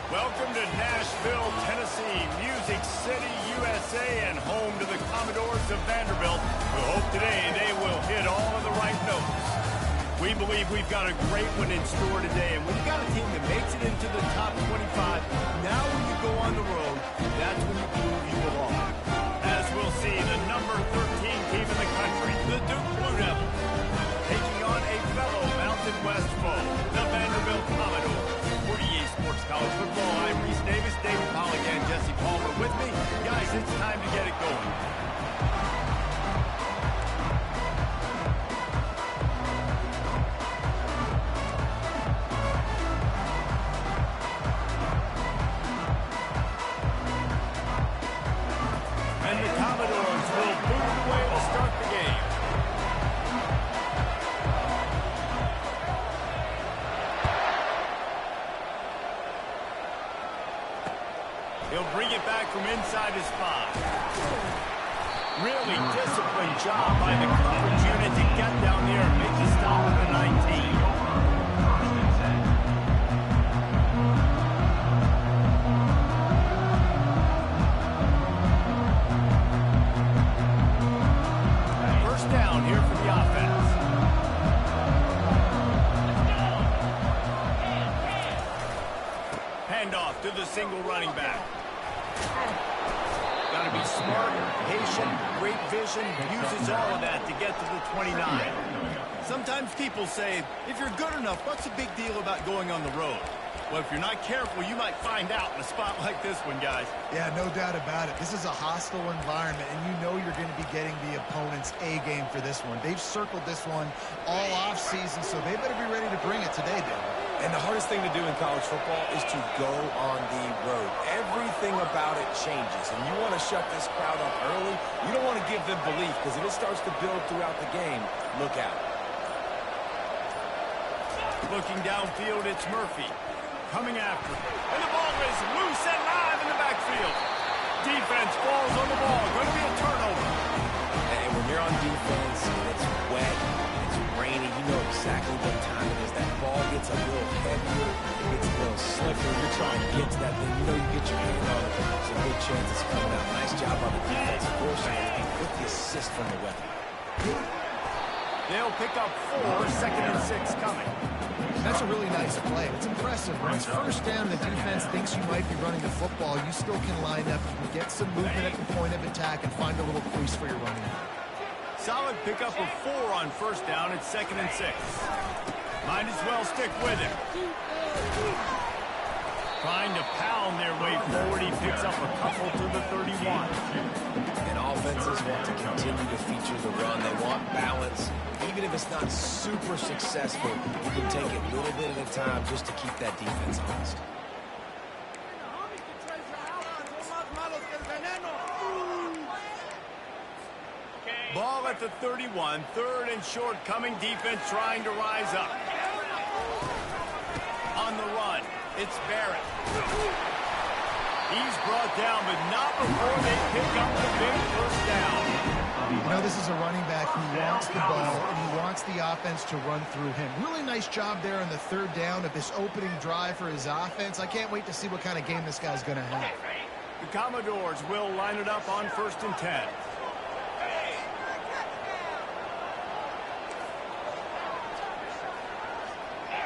Welcome to Nashville, Tennessee, Music City, USA, and home to the Commodores of Vanderbilt. We hope today they will hit all of the right notes. We believe we've got a great one in store today, and when you've got a team that makes it into the top 25, now when you go on the road, that's when you prove you belong. As we'll see, the number 13 team in the country, the Duke Blue Devils, taking on a fellow Mountain West foe, the Vanderbilt Commodores. 48 Sports College Football, I'm Reese Davis, David Polligan, Jesse Palmer with me. Guys, it's time to get it going. And the Commodores will boot it away to start the game. He'll bring it back from inside his spot. Really disciplined job by the coverage unit to get down there and make the stop at the 19. First down here for the offense. Handoff to the single running back. Got to be smart, patient, great vision, uses all of that to get to the 29. Sometimes people say, if you're good enough, what's the big deal about going on the road? Well, if you're not careful, you might find out in a spot like this one, guys. Yeah, no doubt about it. This is a hostile environment, and you know you're going to be getting the opponent's A-game for this one. They've circled this one all off-season, so they better be ready to bring it today, David. And the hardest thing to do in college football is to go on the road. Everything about it changes, and you want to shut this crowd up early. You don't want to give them belief, because if it starts to build throughout the game, look out. Looking downfield, it's Murphy. Coming after him. And the ball is loose and live in the backfield. Defense falls on the ball. Going to be a turnover. And when you're on defense and it's wet, it's rainy, you know exactly what time it is. That ball gets a little heavier, it gets a little slicker. You're trying to get to that thing. You know you get your hand on it. There's a good chance it's coming out. Nice job on the defensive coordinator with the assist from the weapon. They'll pick up 4, 2nd and 6 coming. That's a really nice play. It's impressive. When it's first down, the defense thinks you might be running the football. You still can line up. You can get some movement at the point of attack and find a little crease for your running. Solid pickup of 4 on first down. It's 2nd and 6. Might as well stick with it. Trying to pound their way forward. He picks up a couple to the 31. And offenses want to continue to feature the run. They want balance. Even if it's not super successful, you can take it a little bit at a time just to keep that defense honest. Ball at the 31, 3rd and short coming. Defense trying to rise up. On the run, it's Barrett. He's brought down, but not before they pick up the big first down. You know, this is a running back who wants the ball, and he wants the offense to run through him. Really nice job there on the 3rd down of this opening drive for his offense. I can't wait to see what kind of game this guy's going to have. The Commodores will line it up on 1st and 10.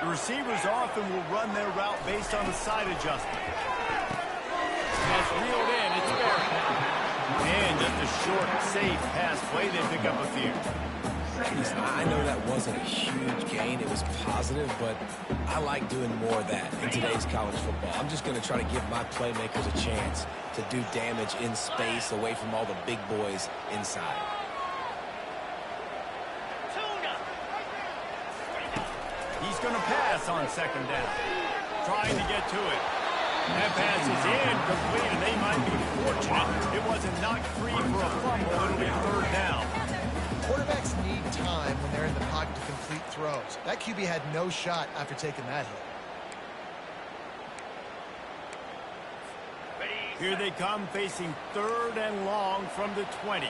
The receivers often will run their route based on the side adjustment. That's reeled in. It's Barrett. And just a short, safe pass play. They pick up a few. Listen, I know that wasn't a huge gain. It was positive, but I like doing more of that in today's college football. I'm just going to try to give my playmakers a chance to do damage in space away from all the big boys inside. He's going to pass on 2nd down. Trying to get to it. That pass is incomplete, and they might be fortunate it wasn't knocked free for a fumble. It'll be 3rd down. Quarterbacks need time when they're in the pocket to complete throws. That QB had no shot after taking that hit. Here they come, facing 3rd and long from the 20.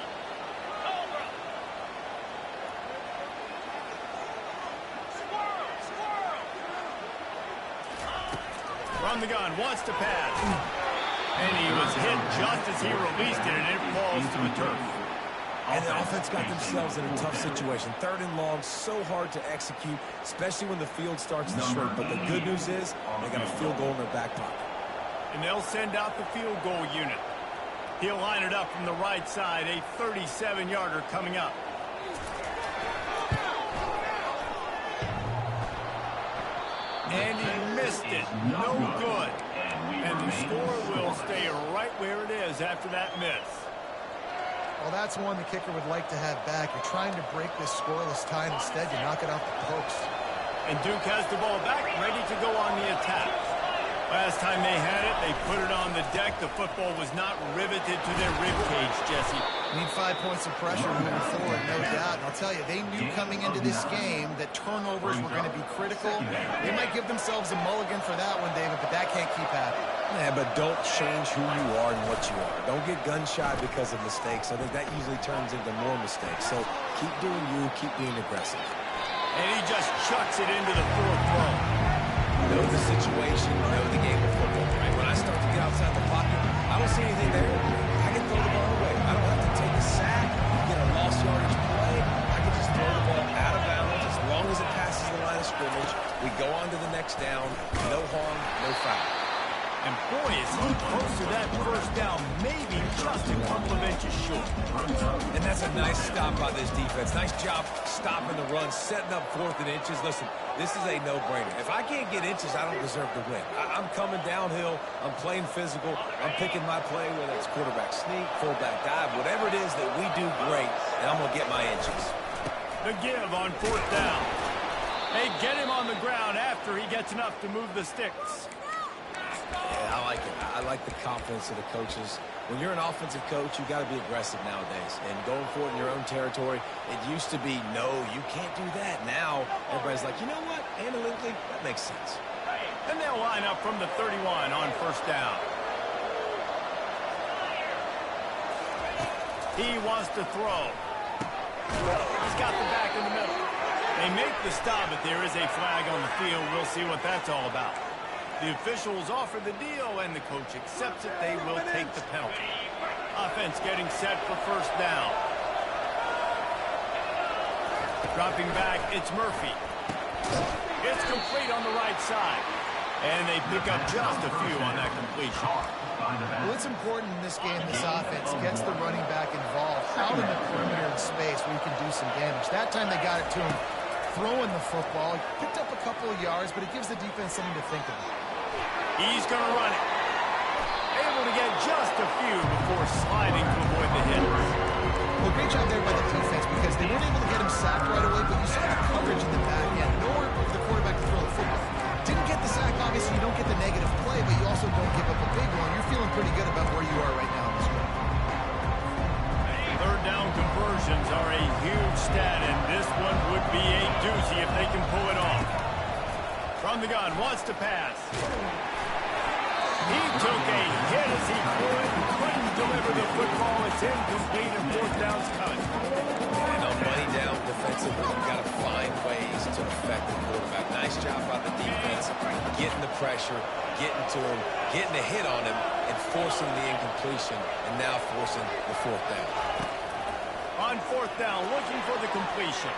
From the gun, wants to pass. And he was hit just as he released it, and it falls to the turf. And the offense got themselves in a tough situation. 3rd and long, so hard to execute, especially when the field starts to shrink. But the good news is they got a field goal in their back pocket. And they'll send out the field goal unit. He'll line it up from the right side, a 37-yarder coming up. And he missed it. No good. And the score will stay right where it is after that miss. Well, that's one the kicker would like to have back. You're trying to break this scoreless tie, and instead you knock it off the post. And Duke has the ball back, ready to go on the attack. Last time they had it, they put it on the deck. The football was not riveted to their rib cage, Jesse. Need 5 points of pressure moving forward, no doubt. And I'll tell you, they knew coming into this game that turnovers were going to be critical. They might give themselves a mulligan for that one, David, but that can't keep happening. Yeah, but don't change who you are and what you are. Don't get gun-shy because of mistakes. I think that usually turns into more mistakes. So keep doing you, keep being aggressive. And he just chucks it into the 4th row. Know the situation, know the game of football, right? When I start to get outside the pocket, I don't see anything there. I can throw the ball away. I don't have to take a sack, get a lost yardage play. I can just throw the ball out of bounds as long as it passes the line of scrimmage. We go on to the next down. No harm, no foul. And boy, is he close to that 1st down, maybe just a couple of inches short. And that's a nice stop by this defense. Nice job stopping the run, setting up 4th and inches. Listen, this is a no-brainer. If I can't get inches, I don't deserve to win. I'm coming downhill. I'm playing physical. I'm picking my play, whether it's quarterback sneak, fullback dive, whatever it is that we do great, and I'm going to get my inches. The give on 4th down. They get him on the ground after he gets enough to move the sticks. Yeah, I like it. I like the confidence of the coaches. When you're an offensive coach, you got to be aggressive nowadays. And going for it in your own territory, it used to be, no, you can't do that. Now, everybody's like, you know what? Analytically, that makes sense. And they'll line up from the 31 on 1st down. He wants to throw. He's got the back in the middle. They make the stop, but there is a flag on the field. We'll see what that's all about. The officials offer the deal, and the coach accepts it. They will take the penalty. Offense getting set for 1st down. Dropping back, it's Murphy. It's complete on the right side. And they pick up just a few on that completion. Well, it's important in this game, this offense gets the running back involved out in the perimeter in space where you can do some damage. That time they got it to him throwing the football. He picked up a couple of yards, but it gives the defense something to think about. He's going to run it. Able to get just a few before sliding to avoid the hit. Well, great job there by the defense because they weren't able to get him sacked right away, but you saw the coverage in the back end. Nowhere for the quarterback to throw the football. Didn't get the sack, obviously you don't get the negative play, but you also don't give up a big one. You're feeling pretty good about where you are right now in this game. 3rd down conversions are a huge stat, and this one would be a doozy if they can pull it off. From the gun, wants to pass. He took a hit as he couldn't deliver the football. It's incomplete, and 4th down's coming. And on money down defensively, you've got to find ways to affect the quarterback. Nice job by the defense, getting the pressure, getting to him, getting a hit on him, and forcing the incompletion, and now forcing the 4th down. On 4th down, looking for the completion.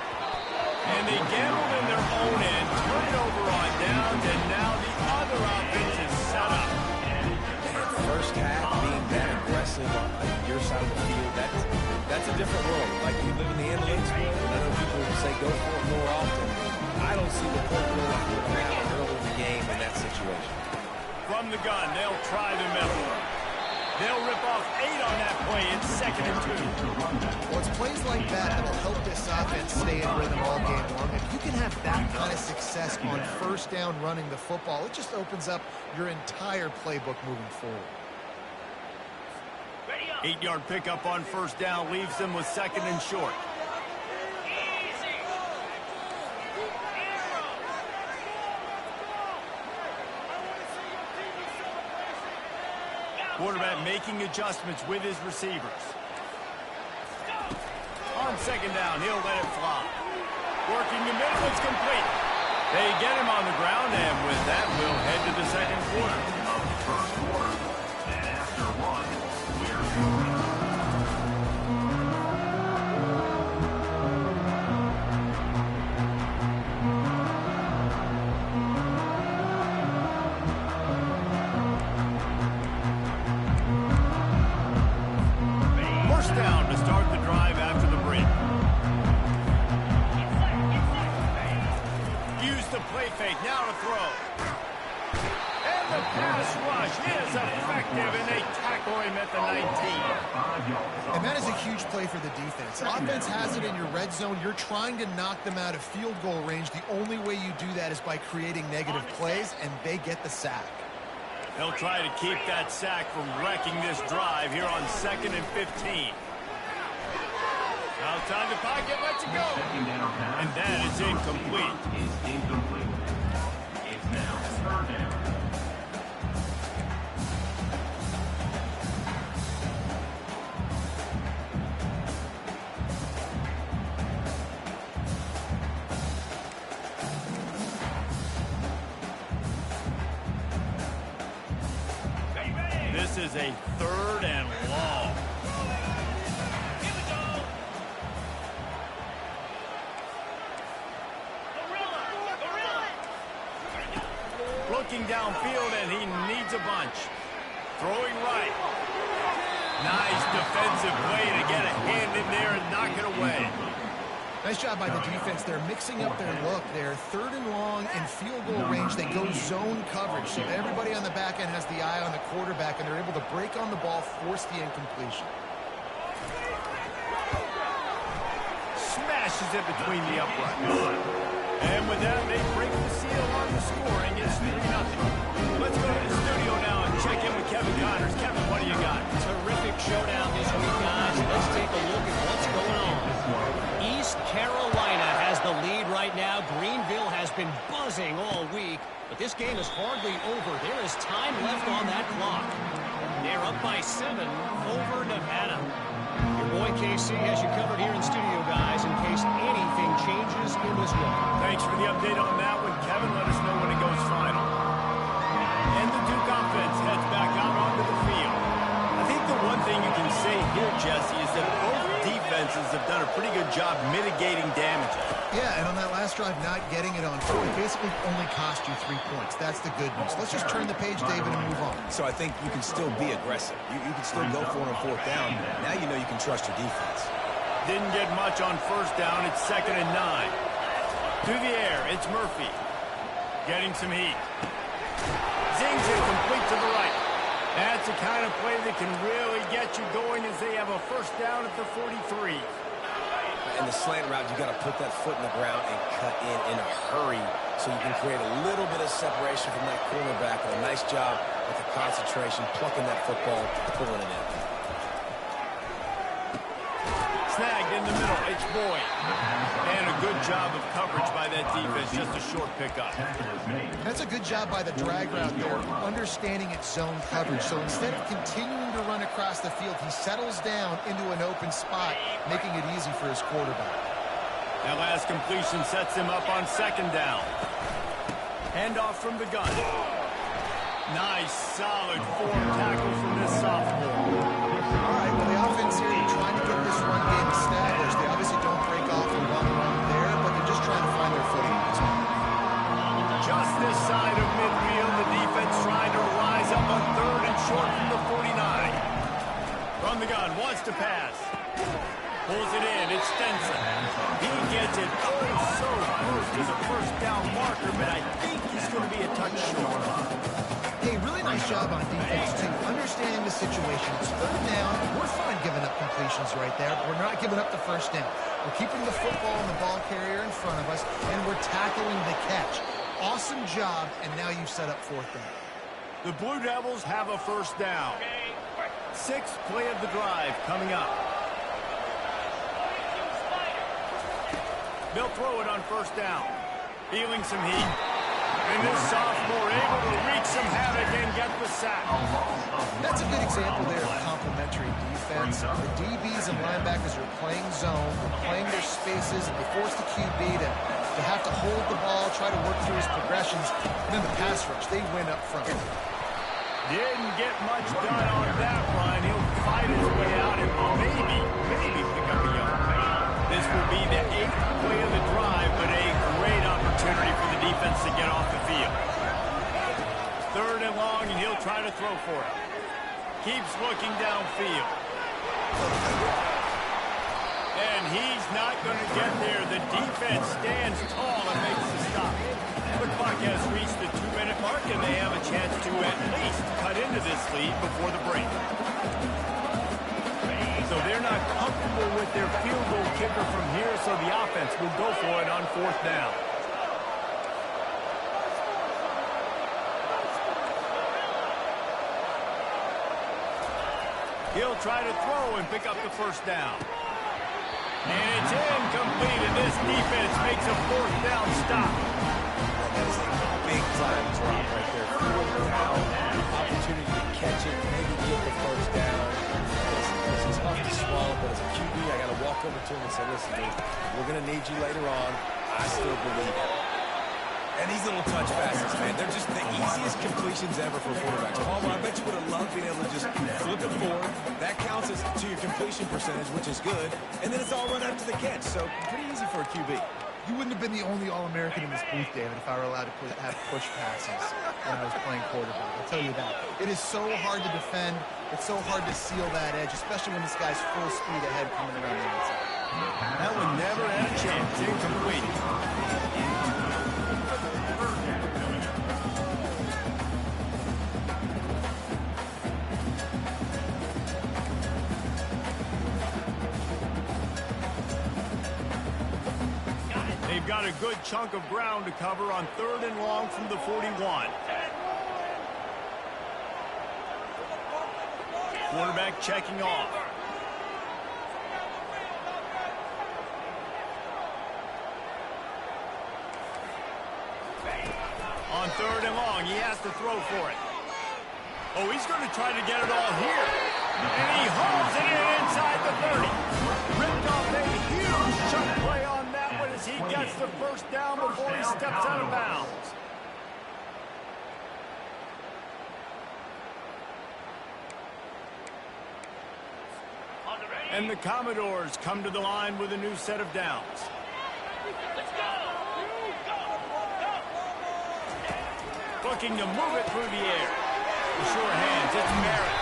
And they gambled in their own end, turn it over on downs, and now the other offense is set up. And 1st half being that aggressive on your side of the field, that's a different world. Like we live in the analytics world, and I know people say go for it more often. I don't see the point going for it now early in the game in that situation. From the gun, they'll try the middle. They'll rip off 8 on that play. It's 2nd and 2. Well, it's plays like that that'll help this offense stay in rhythm all game long. If you can have that kind of success on 1st down running the football, it just opens up your entire playbook moving forward. 8-yard pickup on 1st down leaves them with 2nd and short. Quarterback making adjustments with his receivers. On 2nd down, he'll let it fly. Working the middle, it's complete. They get him on the ground, and with that, we'll head to the 2nd quarter. pass rush is effective, and they tackle him at the 19. And that is a huge play for the defense. Offense has it in your red zone. You're trying to knock them out of field goal range. The only way you do that is by creating negative plays, and they get the sack. They'll try to keep that sack from wrecking this drive here on 2nd and 15. Outside the pocket, lets it go. And that is incomplete. It's now 3rd down. This is a 3rd and long. Looking downfield, and he needs a bunch. Throwing right. Nice defensive play to get a hand in there and knock it away. Nice job by the defense. They're mixing up their look. They're 3rd and long in field goal range. They go zone coverage, so everybody on the back end has the eye on the quarterback, and they're able to break on the ball, force the incompletion. Smashes it between the uprights. And with that, they break the seal on the scoring. It's 3-0. Let's go to the studio now and check in with Kevin Connors. Kevin, what do you got? Terrific showdown this week, guys. Let's take a look at what's going on. East Carolina has the lead right now. Greenville has been buzzing all week, but this game is hardly over. There is time left on that clock. They're up by 7 over Nevada. Your boy KC has you covered here in studio, guys, in case anything changes in this one. Thanks for the update on that one, Kevin. Let us know when it goes final. And the Duke offense heads back out onto the field. I think the one thing you can say here, Jesse, is that both defenses have done a pretty good job mitigating damage. Yeah, and on that last drive, not getting it on 4 basically only cost you 3 points. That's the good news. Let's just turn the page, David, and move on. So I think you can still be aggressive. You can still go for it on 4th down. Now you know you can trust your defense. Didn't get much on 1st down. It's 2nd and 9. Through the air, it's Murphy. Getting some heat. Zings it complete to the right. That's the kind of play that can really get you going as they have a 1st down at the 43. In the slant route, you got to put that foot in the ground and cut in a hurry so you can create a little bit of separation from that cornerback. And a nice job with the concentration, plucking that football, pulling it in. Snagged in the middle, it's Boyd. And a good job of coverage by that defense, just a short pickup. That's a good job by the drag route there, understanding its zone coverage. So instead of continuing to run across the field, he settles down into an open spot, making it easy for his quarterback. That last completion sets him up on 2nd down. Handoff from the gun. Nice, solid form tackle from this sophomore. All right, well, the offense here, they're trying to get this run game established. They obviously don't break off and run there, but they're just trying to find their footing in this one. Just this side of midfield, the defense trying to rise up on 3rd and short from the 49. From the gun, wants to pass. Pulls it in, it's Stenson. He gets it so close to the 1st down marker, but I think he's going to be a touch short. Hey, really nice job on defense, too. Understanding the situation. It's 3rd down. We're fine giving up completions right there, but we're not giving up the 1st down. We're keeping the football and the ball carrier in front of us, and we're tackling the catch. Awesome job, and now you've set up 4th down. The Blue Devils have a 1st down. 6th play of the drive coming up. They'll throw it on 1st down. Feeling some heat. And this sophomore able to wreak some havoc and get the sack. That's a good example there of complementary defense. The DBs and linebackers are playing zone, they're playing their spaces, and they force the QB to have to hold the ball, try to work through his progressions, and then the pass rush, they win up front. Didn't get much done on that run. He'll fight his way out and maybe pick up a yard. This will be the 8th play of the drive, but a great opportunity for the defense to get off the field. 3rd and long, and he'll try to throw for it. Keeps looking downfield. And he's not going to get there. The defense stands tall and makes the stop. The clock has reached the 2-minute mark. mark, and they have a chance to at least cut into this lead before the break. So they're not comfortable with their field goal kicker from here, so the offense will go for it on 4th down. He'll try to throw and pick up the 1st down. And it's incomplete, and this defense makes a 4th down stop. That is a big-time drop right there. 4th down, opportunity to catch it, maybe get the 1st down. This is tough to swallow, but as a QB, I got to walk over to him and say, listen, dude, we're going to need you later on. I still believe it. And these little touch passes, man, they're just the easiest completions ever for quarterbacks. Palmer, I bet you would have loved being able to just flip it forward. That counts as to your completion percentage, which is good. And then it's all run after the catch, so pretty easy for a QB. You wouldn't have been the only All-American in this booth, David, if I were allowed to have push passes when I was playing quarterback. I'll tell you that. It is so hard to defend. It's so hard to seal that edge, especially when this guy's full speed ahead coming around the inside. That one never had a chance. Incomplete. They've got a good chunk of ground to cover on 3rd and long from the 41. Quarterback checking off. On 3rd and long, he has to throw for it. Oh, he's going to try to get it all here. And he hauls it in inside the 30. Ripped off a huge chunk play on that one as he gets the 1st down before he steps out of bounds. And the Commodores come to the line with a new set of downs. Looking to move it through the air. The sure hands, it's Merritt.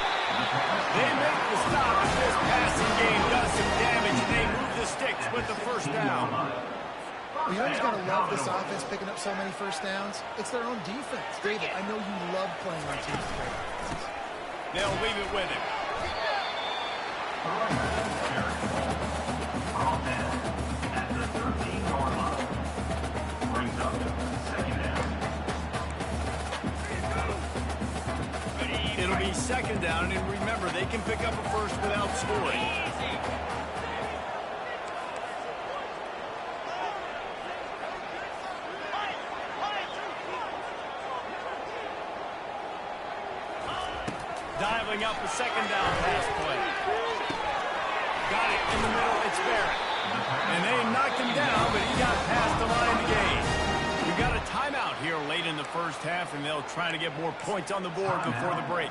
They make the stop as this passing game does some damage, and they move the sticks with the 1st down. Well, you know who's going to love this offense picking up so many 1st downs? It's their own defense. David, I know you love playing on teams with great offenses. They'll leave it with him. At the 13-yard line. Brings up 2nd down. It'll be 2nd down, and remember, they can pick up a 1st without scoring. Dialing up a 2nd down pass play. Got it in the middle, it's Barrett. And they knocked him down, but he got past the line to gain. We've got a timeout here late in the 1st half, and they'll try to get more points on the board before the break.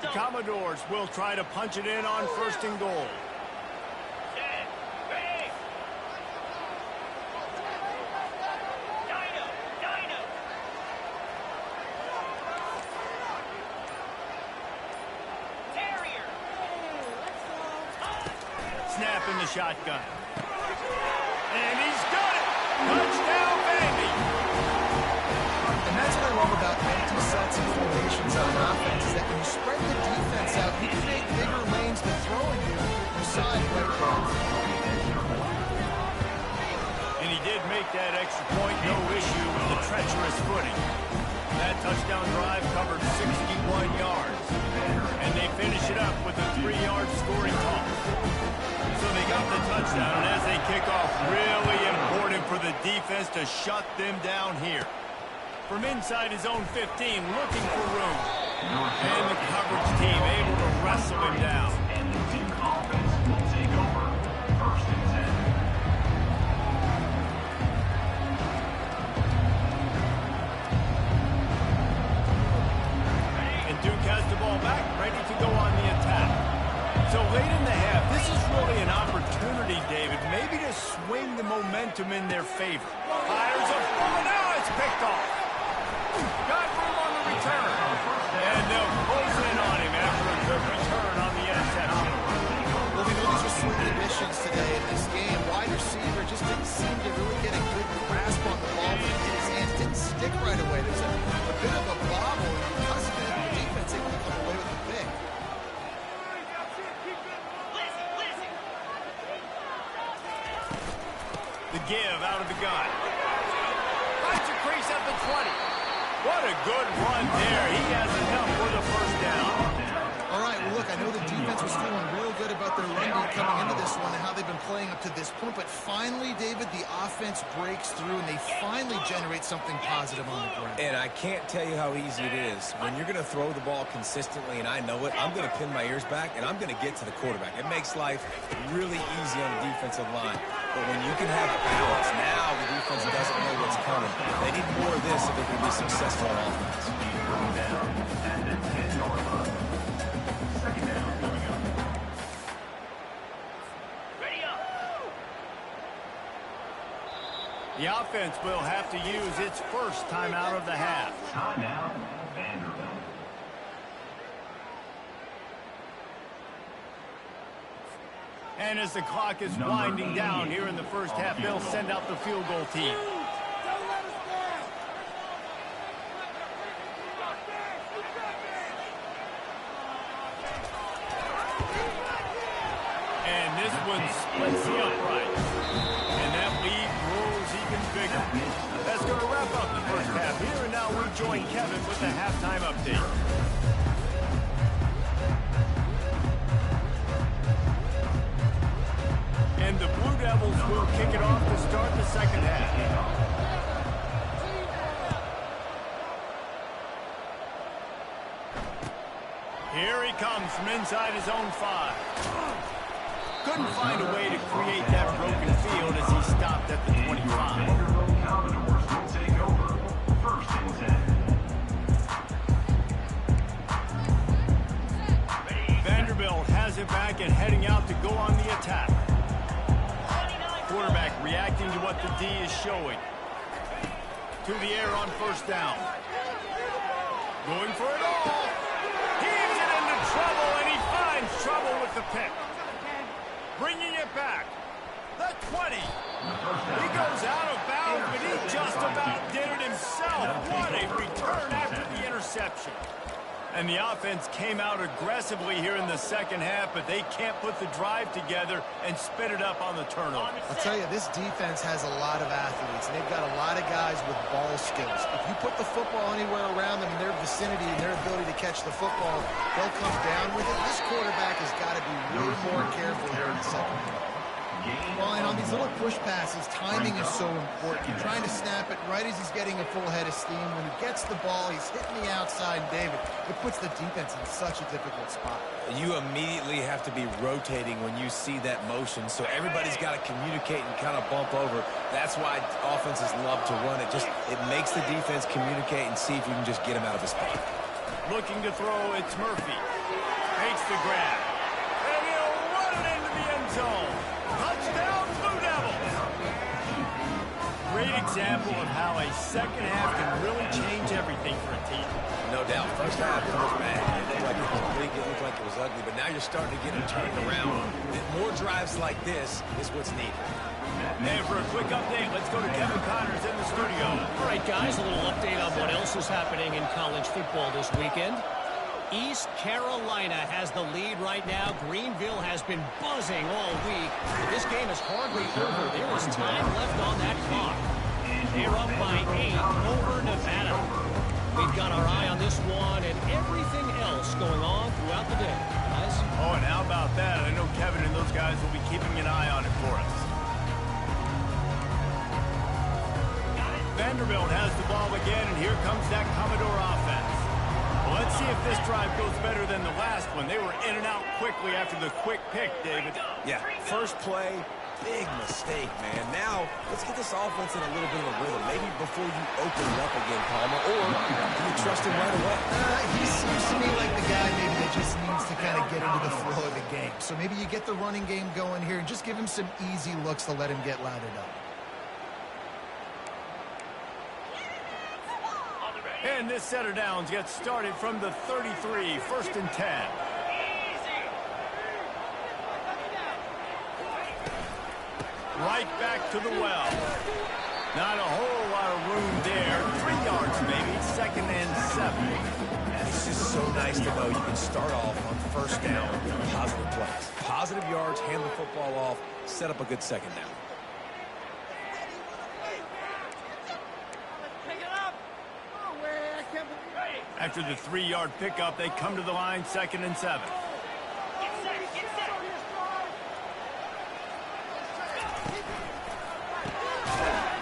The Commodores will try to punch it in on 1st and goal. Snap in the shotgun. And he's got it! Touchdown, Vandy! And that's what I love about empty sets and formations on offense, is that when you spread the defense out, you create bigger lanes to throw into. You saw it right there. And he did make that extra point, no issue with the treacherous footing. That touchdown drive covered 61 yards. And they finish it up with a 3-yard scoring toss. So they got the touchdown, and as they kick off, really important for the defense to shut them down here. From inside his own 15, looking for room. And the coverage team able to wrestle him down. And the Duke offense will take over 1st and 10. And Duke has the ball back, ready to go on the attack. So late in the half, this is really an opportunity, David, maybe to swing the momentum in their favor. Fires a ball, now it's picked off. Got room on the return. And they'll close in on him after a good return on the interception. Well, we know these are swing conditions today in this game. Wide receiver just didn't seem to really get a good stick right away. There's a bit of a bobble and cusp it. The defense able to come away with the pick. The give out of the gun. Finds a crease at the 20. What a good run there. He has enough for the first down. All right, well, look, I know the defense was feeling real good about their run beat coming into this one and how they've been playing up to this point, but finally, David, the offense breaks through and they finally generate something positive on the ground. And I can't tell you how easy it is. When you're going to throw the ball consistently, and I know it, I'm going to pin my ears back, and I'm going to get to the quarterback. It makes life really easy on the defensive line. But when you can have balance, now the defense doesn't know what's coming. They need more of this if they're going to be successful on offense. The offense will have to use its first timeout of the half. Timeout, Vanderbilt. And as the clock is winding down here in the first half, they'll send out the field goal team. And this one splits the upright. And that lead grows even bigger. That's going to wrap up the first half here. And now we join Kevin with the halftime update. And the Blue Devils will kick it off to start the second half. Here he comes from inside his own 5. Couldn't find a way to create that broken field as he stopped at the 25. Vanderbilt Commodores will take over. First and 10. Vanderbilt has it back and heading out to go on the attack. Quarterback reacting to what the D is showing. To the air on first down. Going for it all. Heaves it into trouble, and he finds trouble with the pick. Bringing it back. The 20. He goes out of bounds, but he just about did it himself. What a return after the interception. And the offense came out aggressively here in the second half, but they can't put the drive together and spit it up on the turnover. I'll tell you, this defense has a lot of athletes, and they've got a lot of guys with ball skills. If you put the football anywhere around them in their vicinity and their ability to catch the football, they'll come down with it. This quarterback has got to be way more careful here in the second half. Well, and on these little push passes, timing is so important. You're trying to snap it right as he's getting a full head of steam. When he gets the ball, he's hitting the outside, David. It puts the defense in such a difficult spot. You immediately have to be rotating when you see that motion, so everybody's got to communicate and kind of bump over. That's why offenses love to run it. It makes the defense communicate and see if you can just get him out of his spot. Looking to throw, it's Murphy. Makes the grab. And he'll run it into the end zone. Touchdown, Blue Devils! Great example of how a second half can really change everything for a team. No doubt. First half, it was bad. It looked like it was weak. It looked like it was ugly. But now you're starting to get it turned around. More drives like this is what's needed. And for a quick update, let's go to Kevin Connors in the studio. All right, guys, a little update on what else is happening in college football this weekend. East Carolina has the lead right now. Greenville has been buzzing all week, but this game is hardly over. There is time left on that clock. They're up by 8 over Nevada. We've got our eye on this one and everything else going on throughout the day, guys. Oh, and how about that? I know Kevin and those guys will be keeping an eye on it for us. Vanderbilt has the ball again, and here comes that Commodore offense. Well, let's see if this drive goes better than the last one. They were in and out quickly after the quick pick, David. Yeah, first play, big mistake, man. Now, let's get this offense in a little bit of a rhythm. Maybe before you open it up again, Palmer, or do you trust him right away? He seems to me like the guy maybe that just needs to kind of get into the flow of the game. So maybe you get the running game going here and just give him some easy looks to let him get lathered up. And this set of downs gets started from the 33, first and 10. Right back to the well. Not a whole lot of room there. 3 yards. 7. It's just so nice to know you can start off on first down with positive plays. Positive yards, hand the football off, set up a good second down. After the 3-yard pickup, they come to the line, 2nd and 7.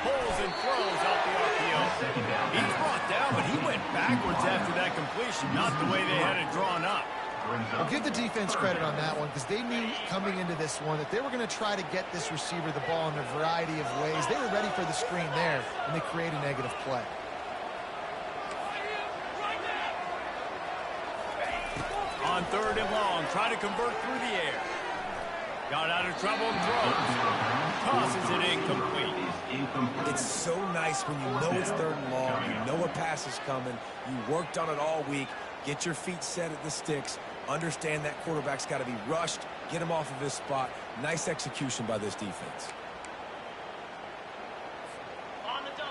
Pulls and throws out the RPO. He's brought down, but he went backwards after that completion, not the way they had it drawn up. Well, give the defense credit on that one because they knew coming into this one that they were going to try to get this receiver the ball in a variety of ways. They were ready for the screen there, and they create a negative play. On 3rd and long, try to convert through the air. Got out of trouble and throws. Tosses it incomplete. It's so nice when you know it's 3rd and long, you know a pass is coming, you worked on it all week, get your feet set at the sticks, understand that quarterback's got to be rushed, get him off of his spot. Nice execution by this defense.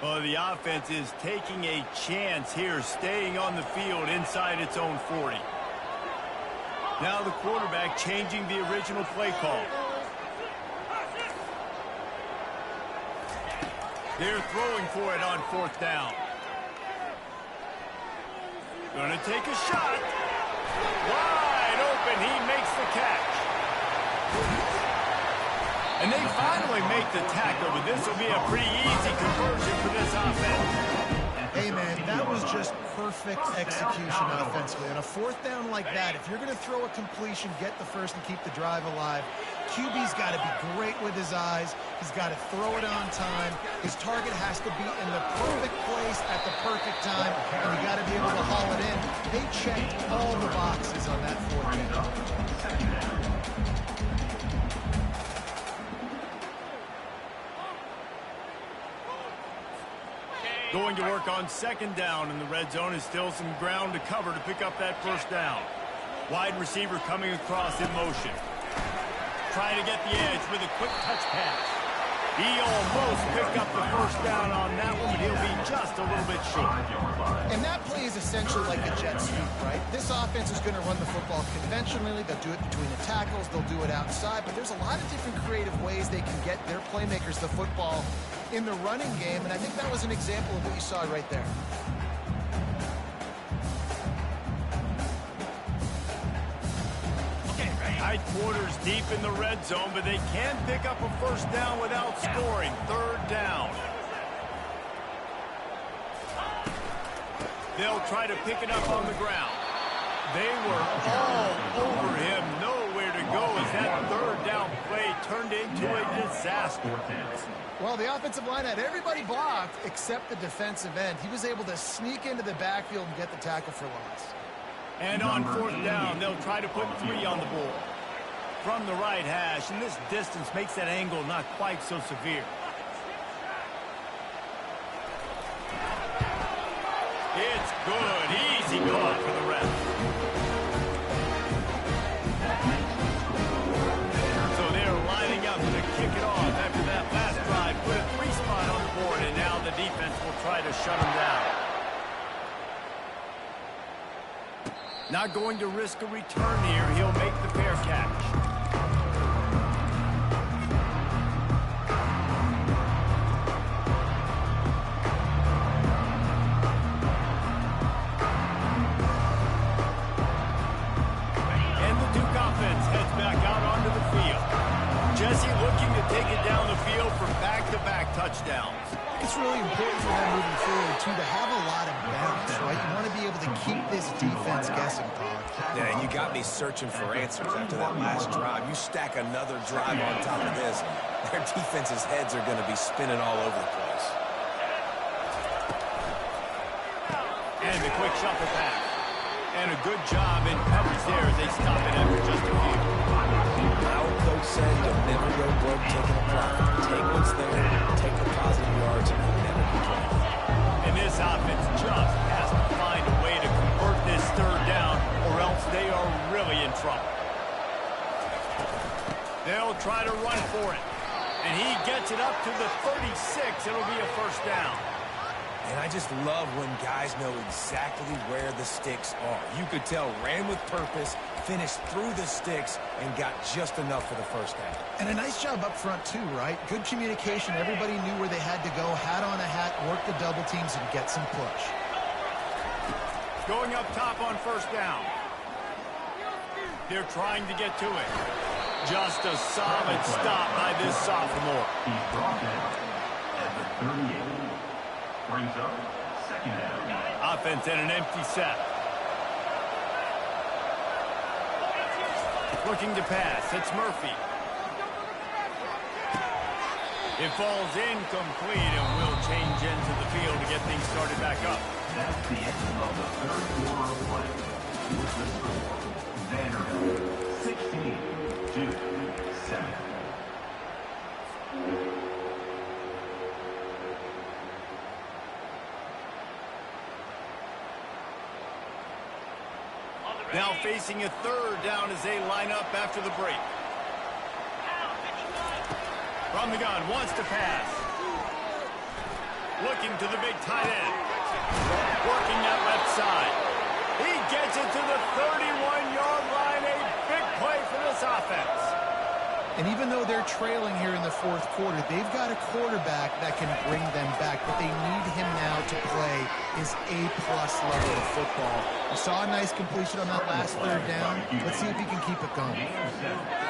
Well, the offense is taking a chance here, staying on the field inside its own 40. Now the quarterback changing the original play call. They're throwing for it on 4th down. Gonna take a shot. Wide open, he makes the catch. And they finally make the tackle, but this will be a pretty easy conversion for this offense. Hey, man, that was just perfect execution offensively. On a 4th down like that, if you're going to throw a completion, get the first and keep the drive alive, QB's got to be great with his eyes. He's got to throw it on time. His target has to be in the perfect place at the perfect time, and you got to be able to haul it in. They checked all the boxes on that 4th down. Going to work on 2nd down in the red zone is still some ground to cover to pick up that 1st down. Wide receiver coming across in motion. Trying to get the edge with a quick touch pass. He almost picked up the 1st down on that one, but he'll be just a little bit short. And that play is essentially like a jet sweep, right? This offense is going to run the football conventionally. They'll do it between the tackles. They'll do it outside. But there's a lot of different creative ways they can get their playmakers the football in the running game. And I think that was an example of what you saw right there. Tight quarters deep in the red zone, but they can pick up a 1st down without scoring. 3rd down. They'll try to pick it up on the ground. They were all over him. Nowhere to go as that 3rd down play turned into a disaster. Well, the offensive line had everybody blocked except the defensive end. He was able to sneak into the backfield and get the tackle for loss. And on 4th down, they'll try to put 3 on the board. From the right hash, and this distance makes that angle not quite so severe. It's good. Easy call for the ref. So they're lining up to kick it off after that last drive. Put a 3 spot on the board, and now the defense will try to shut them down. Not going to risk a return here. He'll make the fair catch. And the Duke offense heads back out onto the field. Jesse looking to take it down the field for back-to-back touchdowns. It's really important for them moving forward, too, to have a lot of balance, right? You want to be able to keep this defense guessing, Todd. Yeah, and you got me searching for answers after that last drive. You stack another drive on top of this, their defense's heads are going to be spinning all over the place. And the quick shuffle pass. And a good job in coverage there as they stop it after just a few. Our coach said you'll never go broke taking a profit. Take what's there, take the positive yards, and you'll never be broke. And this offense just has to find a way to convert this 3rd down, or else they are really in trouble. They'll try to run for it. And he gets it up to the 36. It'll be a 1st down. And I just love when guys know exactly where the sticks are. You could tell ran with purpose, finished through the sticks, and got just enough for the first down. And a nice job up front too, right? Good communication. Everybody knew where they had to go, hat on a hat, work the double teams, and get some push. Going up top on first down. They're trying to get to it. Just a solid stop by this sophomore. He's brought down at the 38. Brings up second down. Offense in an empty set. Looking to pass. It's Murphy. It falls incomplete and will change into the field to get things started back up. That's the end of the third quarter of play. With the score, Vanderbilt 16-7. Now facing a third down as they line up after the break. From the gun, wants to pass. Looking to the big tight end. Working that left side. He gets it to the 31-yard line. A big play for this offense. And even though they're trailing here in the fourth quarter, they've got a quarterback that can bring them back. But they need him now to play his A-plus level of football. We saw a nice completion on that last third down. Let's see if he can keep it going.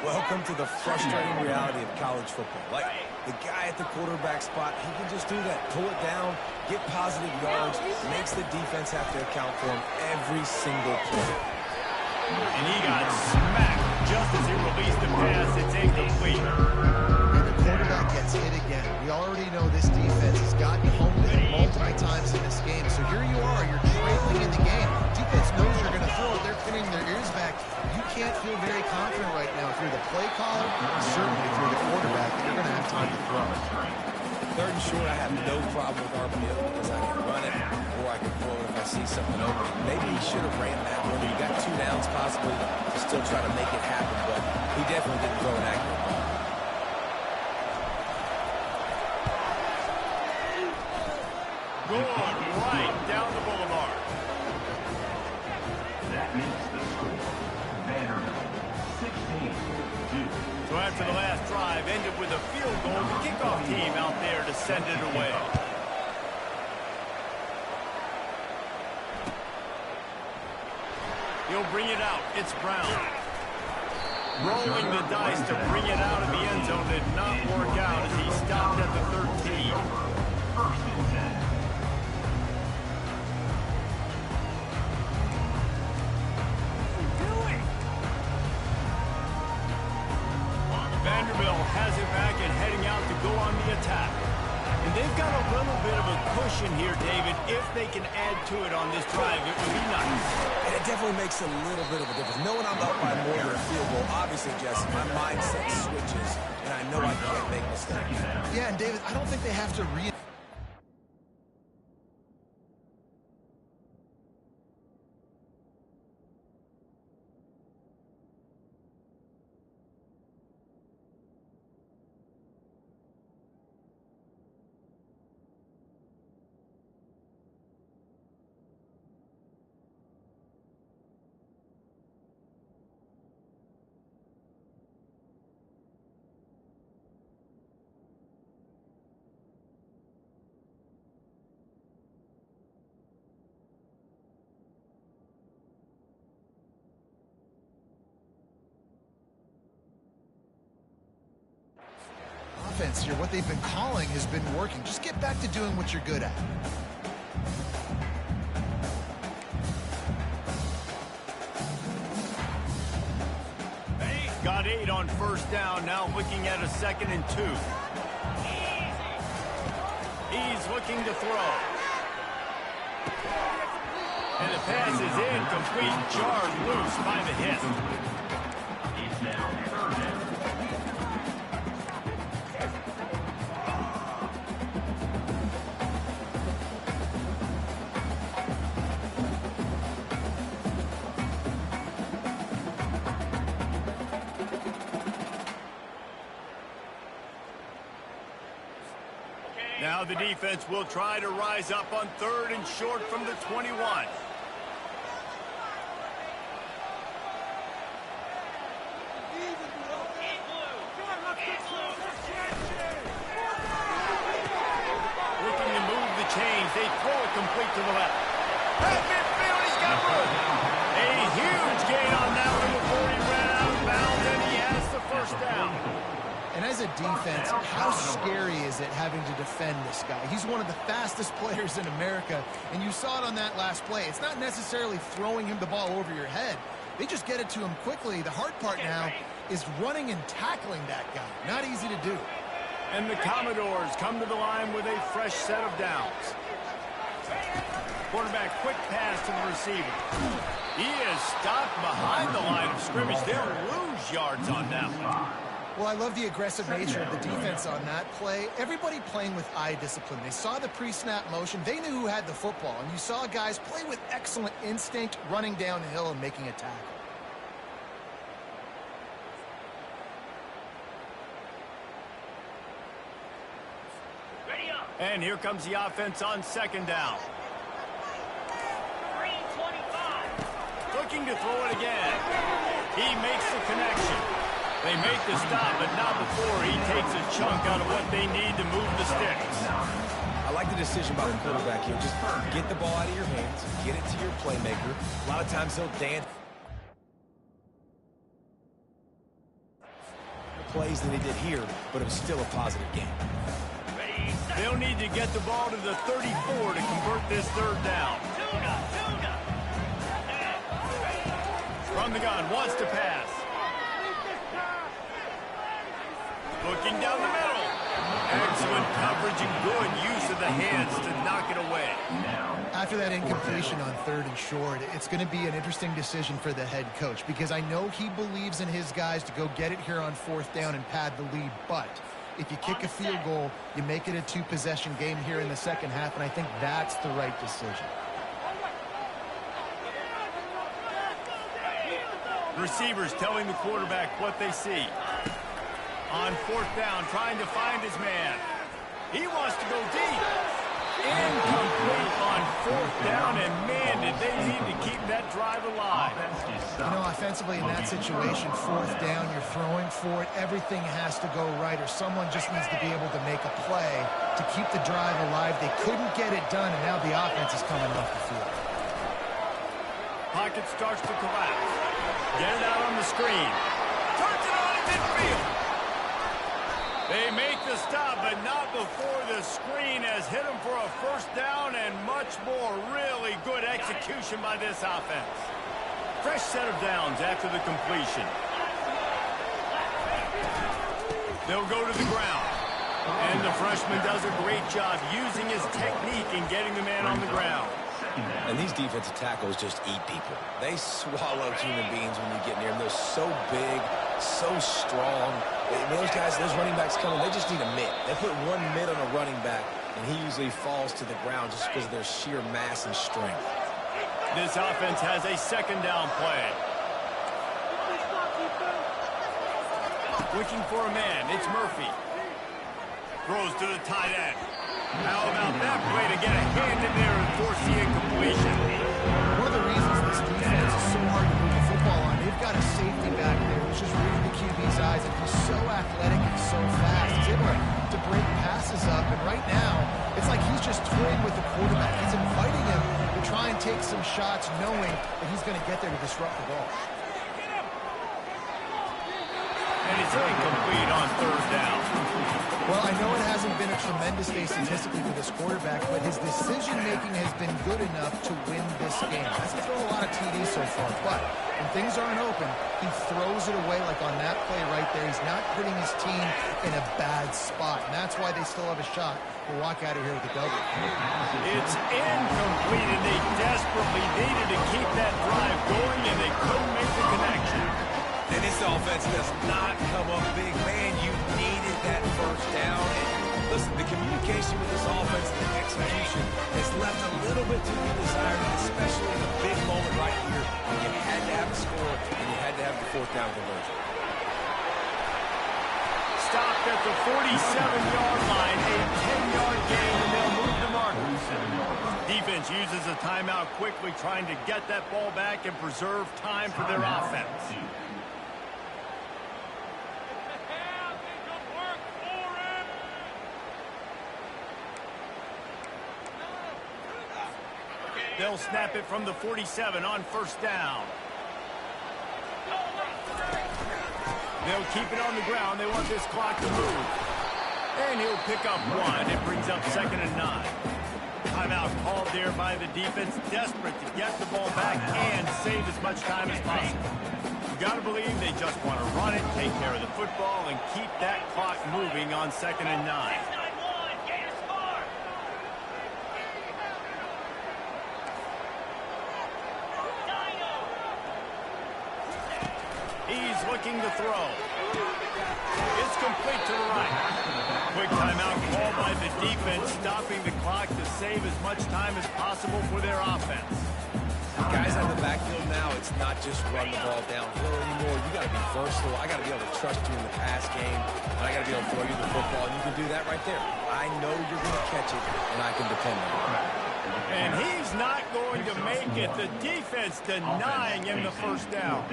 Welcome to the frustrating reality of college football. Like, the guy at the quarterback spot, he can just do that. Pull it down, get positive yards, makes the defense have to account for him every single play. And he got smacked just as he released the pass. It's incomplete. And the quarterback gets hit again. We already know this defense has gotten home to him multiple times in this game. So here you are, you're trailing in the game. Defense knows you're going to throw it. They're pinning their ears back. You can't feel very confident right now if you're the play caller, and certainly if you're the quarterback, that you're going to have time to throw. Third and short, I have no problem with RPO because I can run it or I can throw it if I see something open. Maybe he should have ran that one. He got 2 downs possibly to still try to make it happen, but he definitely didn't throw an accurate ball. Going right down the boulevard. That makes the score. Vanderbilt 16-2. So after the last drive ended with a field goal, the kickoff team out there to send it away. He'll bring it out. It's Brown. Rolling the dice to bring it out of the end zone did not work out as he stopped at the 13. First and 10. Vanderbilt has it back and heading out to go on the attack. And they've got a little bit of a cushion here, David. If they can add to it on this drive, it would be nice. And it definitely makes a little bit of a difference. Knowing I'm up by more than a field goal, obviously, Jesse, my mindset switches, and I know I can't make mistakes. Yeah, and David, I don't think they have to offense here. What they've been calling has been working. Just get back to doing what you're good at. Got 8 on first down. Now looking at a 2nd and 2. He's looking to throw. And the pass is incomplete. Jarred loose by the hit. It's now 3rd down. Now Now the defense will try to rise up on 3rd and short from the 21. Looking to move the chains. They throw it complete to the left. At midfield, he's got room. A huge gain on that one before he ran out of bounds, and he has the first down. And as a defense, how scary is it having to defend this guy? He's one of the fastest players in America, and you saw it on that last play. It's not necessarily throwing him the ball over your head. They just get it to him quickly. The hard part now is running and tackling that guy. Not easy to do. And the Commodores come to the line with a fresh set of downs. Quarterback, quick pass to the receiver. He is stopped behind the line of scrimmage. They'll lose yards on that one. Well, I love the aggressive nature of the defense on that play. Everybody playing with eye discipline. They saw the pre-snap motion. They knew who had the football. And you saw guys play with excellent instinct, running downhill and making a tackle. And here comes the offense on 2nd down. Looking to throw it again. He makes the connection. They make the stop, but not before he takes a chunk out of what they need to move the sticks. I like the decision by the quarterback here. Just get the ball out of your hands, get it to your playmaker. A lot of times he'll dance plays than he did here, but it was still a positive game. They'll need to get the ball to the 34 to convert this 3rd down. From the gun, wants to pass. Looking down the middle. Excellent coverage and good use of the hands to knock it away. After that incompletion on 3rd and short, it's going to be an interesting decision for the head coach because I know he believes in his guys to go get it here on 4th down and pad the lead, but if you kick a field goal, you make it a 2-possession game here in the 2nd half, and I think that's the right decision. Receivers telling the quarterback what they see. On 4th down, trying to find his man. He wants to go deep. Incomplete on 4th down, and man, did they need to keep that drive alive. You know, offensively in that situation, 4th down, you're throwing for it. Everything has to go right, or someone just needs to be able to make a play to keep the drive alive. They couldn't get it done, and now the offense is coming off the field. Pocket starts to collapse. Get it out on the screen. Turns it on in midfield. They make the stop, but not before the screen has hit them for a 1st down and much more. Really good execution by this offense. Fresh set of downs after the completion. They'll go to the ground. And the freshman does a great job using his technique and getting the man on the ground. And these defensive tackles just eat people. They swallow human beings when you get near them. They're so big, so strong. Those guys, those running backs coming, they just need a mitt. They put one mitt on a running back, and he usually falls to the ground just because of their sheer mass and strength. This offense has a 2nd down play. Looking for a man. It's Murphy. Throws to the tight end. How about that play to get a hand in there and force the incompletion? One of the reasons this defense is so hard to move the football on, they've got a safety back there who's just reading the QB's eyes, and he's so athletic and so fast. He's able to break passes up, and right now, it's like he's just toying with the quarterback. He's inviting him to try and take some shots, knowing that he's going to get there to disrupt the ball. And it's incomplete on 3rd down. Well, I know it hasn't been a tremendous day statistically for this quarterback, but his decision-making has been good enough to win this game. Hasn't thrown a lot of TDs so far, but when things aren't open, he throws it away like on that play right there. He's not putting his team in a bad spot, and that's why they still have a shot to walk out of here with a W. It's incomplete, and they desperately needed to keep that drive going, and they couldn't make the connection. And this offense does not come up big. Man, you needed that 1st down. And listen, the communication with this offense and the execution has left a little bit to be desired, especially in a big moment right here when you had to have a score and you had to have the 4th down conversion. stopped at the 47-yard line, a 10-yard gain, and they'll move the marker. Defense uses a timeout quickly, trying to get that ball back and preserve time for their offense. They'll snap it from the 47 on first down. They'll keep it on the ground. They want this clock to move. And he'll pick up one. It brings up 2nd and 9. Timeout called there by the defense, desperate to get the ball back and save as much time as possible. You got to believe they just want to run it, take care of the football, and keep that clock moving on 2nd and 9. He's looking to throw. It's complete to the right. Quick timeout called by the defense, stopping the clock to save as much time as possible for their offense. Guys out of the backfield now, it's not just run the ball downhill anymore. You got to be versatile. I got to be able to trust you in the pass game, and I got to be able to throw you the football, and you can do that right there. I know you're going to catch it, and I can depend on it. And he's not going to make it. The defense denying him the first down.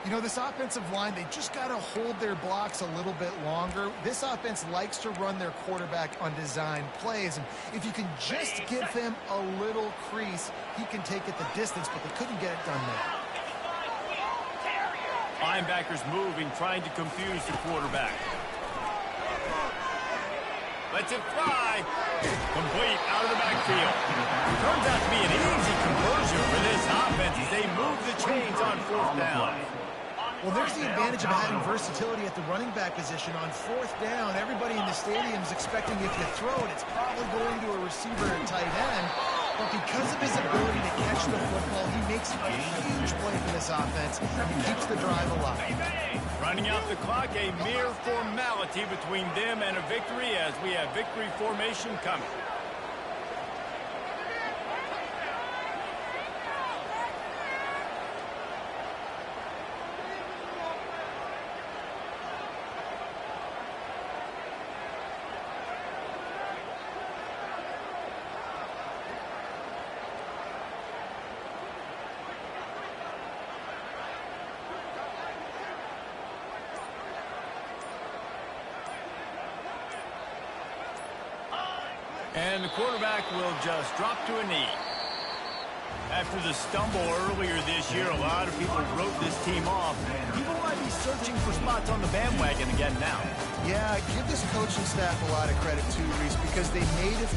You know, this offensive line, they just got to hold their blocks a little bit longer. This offense likes to run their quarterback on design plays. And if you can just give him a little crease, he can take it the distance, but they couldn't get it done there. Linebackers moving, trying to confuse the quarterback. Lets it fly. Complete out of the backfield. Turns out to be an easy conversion for this offense as they move the chains on 4th down. Well, there's the advantage of having versatility at the running back position. On 4th down, everybody in the stadium is expecting if you throw it, it's probably going to a receiver or tight end. But because of his ability to catch the football, he makes a huge play for this offense and keeps the drive alive. Running out the clock, a mere formality between them and a victory as we have victory formation coming. And the quarterback will just drop to a knee. After the stumble earlier this year, a lot of people wrote this team off. People might be searching for spots on the bandwagon again now. Yeah, give this coaching staff a lot of credit too, Reese, because they made it